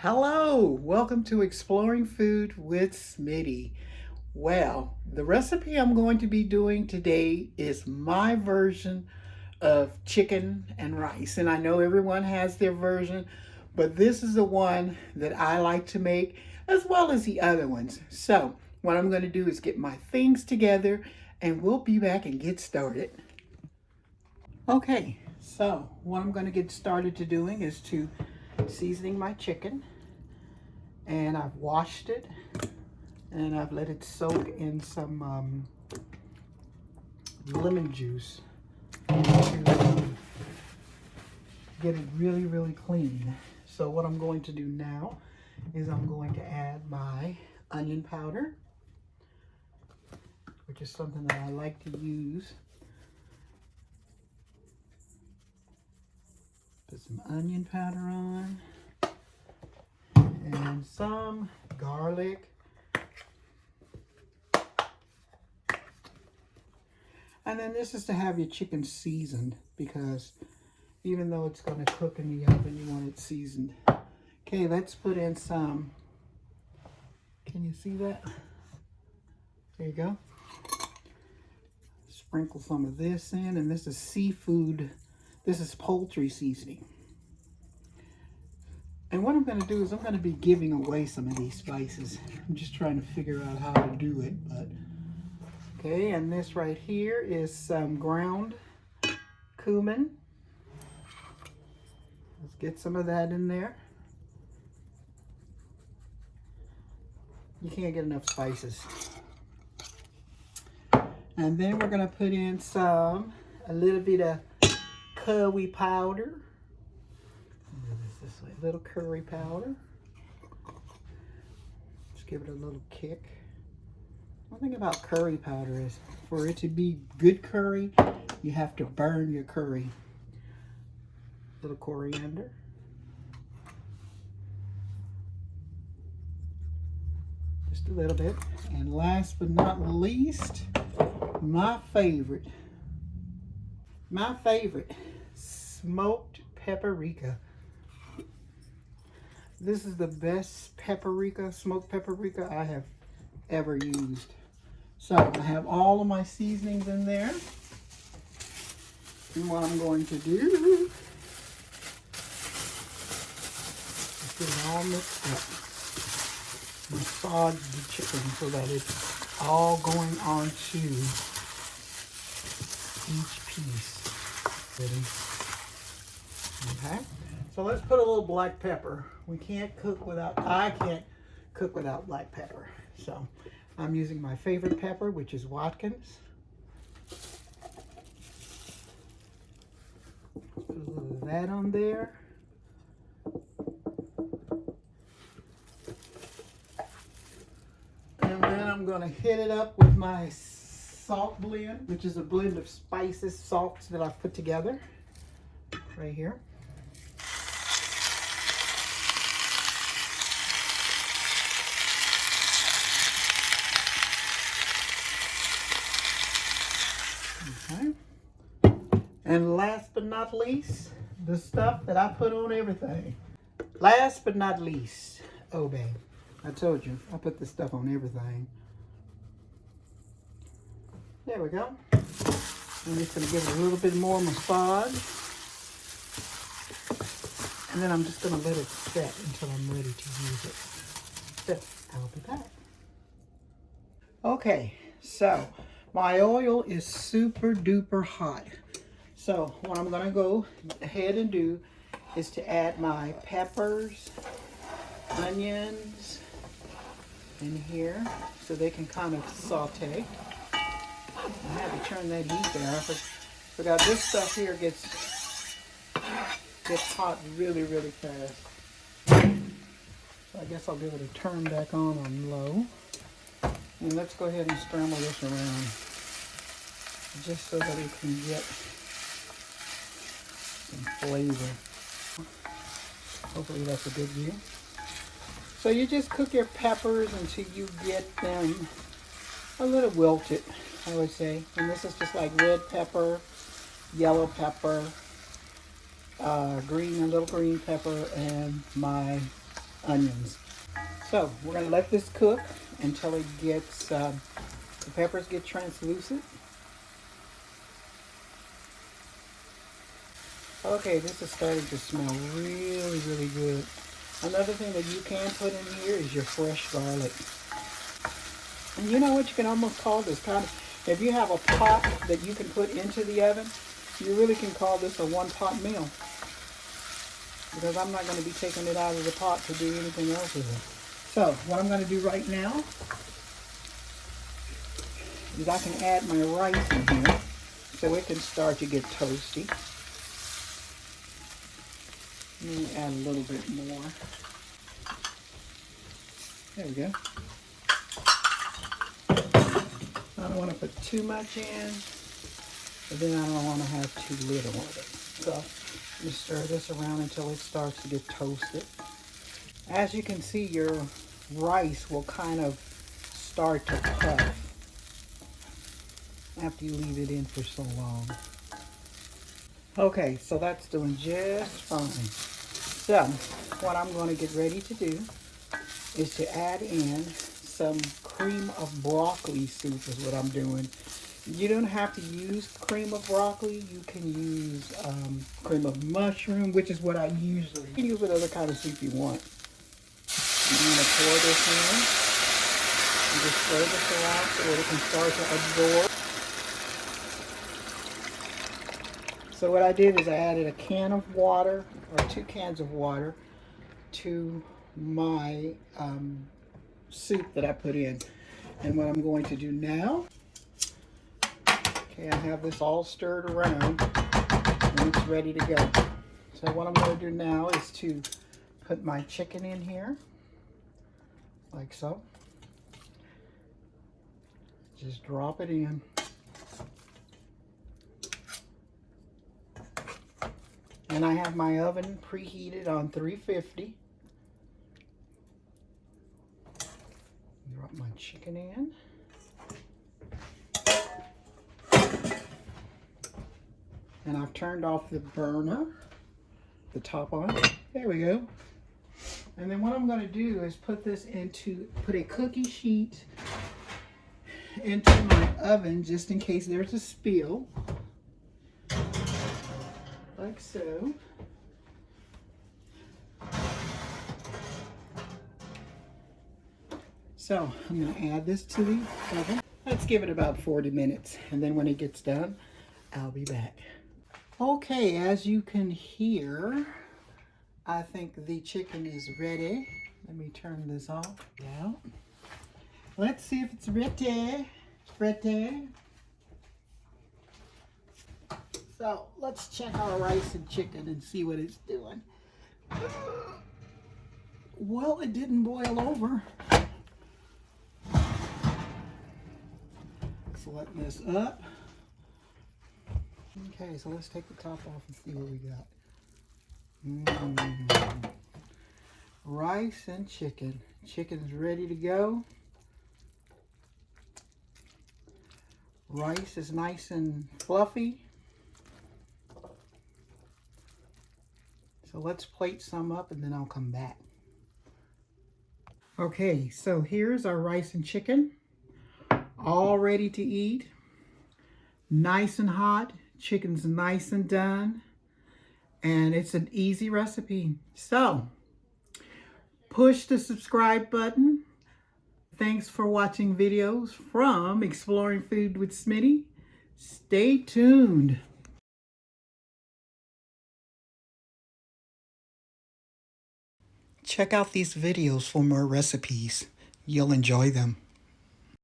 Hello, welcome to Exploring Food with Smitty. Well, the recipe I'm going to be doing today is my version of chicken and rice. And I know everyone has their version, but this is the one that I like to make as well as the other ones. So, what I'm going to do is get my things together and we'll be back and get started. Okay, so what I'm going to get started to doing is to seasoning my chicken, and I've washed it and I've let it soak in some lemon juice to get it really clean. So what I'm going to do now is I'm going to add my onion powder, which is something that I like to use. Put some onion powder on and some garlic. And then this is to have your chicken seasoned, because even though it's going to cook in the oven, you want it seasoned. Okay, let's put in some, can you see that? There you go. Sprinkle some of this in, and this is seafood, this is poultry seasoning. And what I'm going to do is I'm going to be giving away some of these spices. I'm just trying to figure out how to do it, but okay. And this right here is some ground cumin. Let's get some of that in there. You can't get enough spices. And then we're going to put in a little bit of curry powder. This way, a little curry powder. Just give it a little kick. One thing about curry powder is for it to be good curry, you have to burn your curry. A little coriander. Just a little bit. And last but not least, my favorite, smoked paprika. This is the best paprika, smoked paprika I have ever used. So I have all of my seasonings in there. And what I'm going to do is get it all mixed up. Massage the chicken so that it's all going onto each piece. Ready? Okay. So let's put a little black pepper. I can't cook without black pepper. So I'm using my favorite pepper, which is Watkins. Put a little of that on there. And then I'm going to hit it up with my salt blend, which is a blend of spices, salts that I've put together right here. Okay. And last but not least, the stuff that I put on everything. Last but not least, oh babe, I told you, I put this stuff on everything. There we go. I'm just going to give it a little bit more massage. And then I'm just going to let it set until I'm ready to use it. So, I'll be back. Okay, so my oil is super duper hot. So what I'm going to go ahead and do is to add my peppers, onions in here so they can kind of saute. I had to turn that heat down. I forgot this stuff here gets hot really fast. So I guess I'll be able to turn back on low. And let's go ahead and scramble this around just so that it can get some flavor. Hopefully that's a good view. So you just cook your peppers until you get them a little wilted, I would say. And this is just like red pepper, yellow pepper, a little green pepper, and my onions. So we're going to let this cook until it gets, the peppers get translucent. Okay, this is starting to smell really, really good. Another thing that you can put in here is your fresh garlic. And you know what you can almost call this kind of, if you have a pot that you can put into the oven, you really can call this a one-pot meal. Because I'm not going to be taking it out of the pot to do anything else with it. So what I'm going to do right now is I can add my rice in here so it can start to get toasty. Let me add a little bit more. There we go. I don't want to put too much in, but then I don't want to have too little of it. So I'm going to stir this around until it starts to get toasted. As you can see, your rice will kind of start to puff after you leave it in for so long. Okay, so that's doing just fine. So what I'm going to get ready to do is to add in some cream of broccoli soup is what I'm doing. You don't have to use cream of broccoli. You can use cream of mushroom, which is what I usually use. You can use whatever kind of soup you want. I'm going to pour this in and just stir this around so it can start to absorb. So what I did is I added a can of water, or 2 cans of water, to my soup that I put in. And what I'm going to do now, okay, I have this all stirred around and it's ready to go. So what I'm going to do now is to put my chicken in here, like so. Just drop it in. And I have my oven preheated on 350. Drop my chicken in. And I've turned off the burner, the top on. There we go. And then what I'm going to do is put a cookie sheet into my oven just in case there's a spill. Like so. So I'm going to add this to the oven. Let's give it about 40 minutes. And then when it gets done, I'll be back. Okay, as you can hear, I think the chicken is ready. Let me turn this off. Yeah. Let's see if it's ready. It's ready. So let's check our rice and chicken and see what it's doing. Well, it didn't boil over. Letting this up. Okay, so let's take the top off and see what we got. Rice and chicken. Chicken's ready to go. Rice is nice and fluffy. So let's plate some up and then I'll come back. Okay, so here's our rice and chicken. All ready to eat. Nice and hot. Chicken's nice and done. And it's an easy recipe. So, push the subscribe button. Thanks for watching videos from Exploring Food with Smitty. Stay tuned. Check out these videos for more recipes. You'll enjoy them.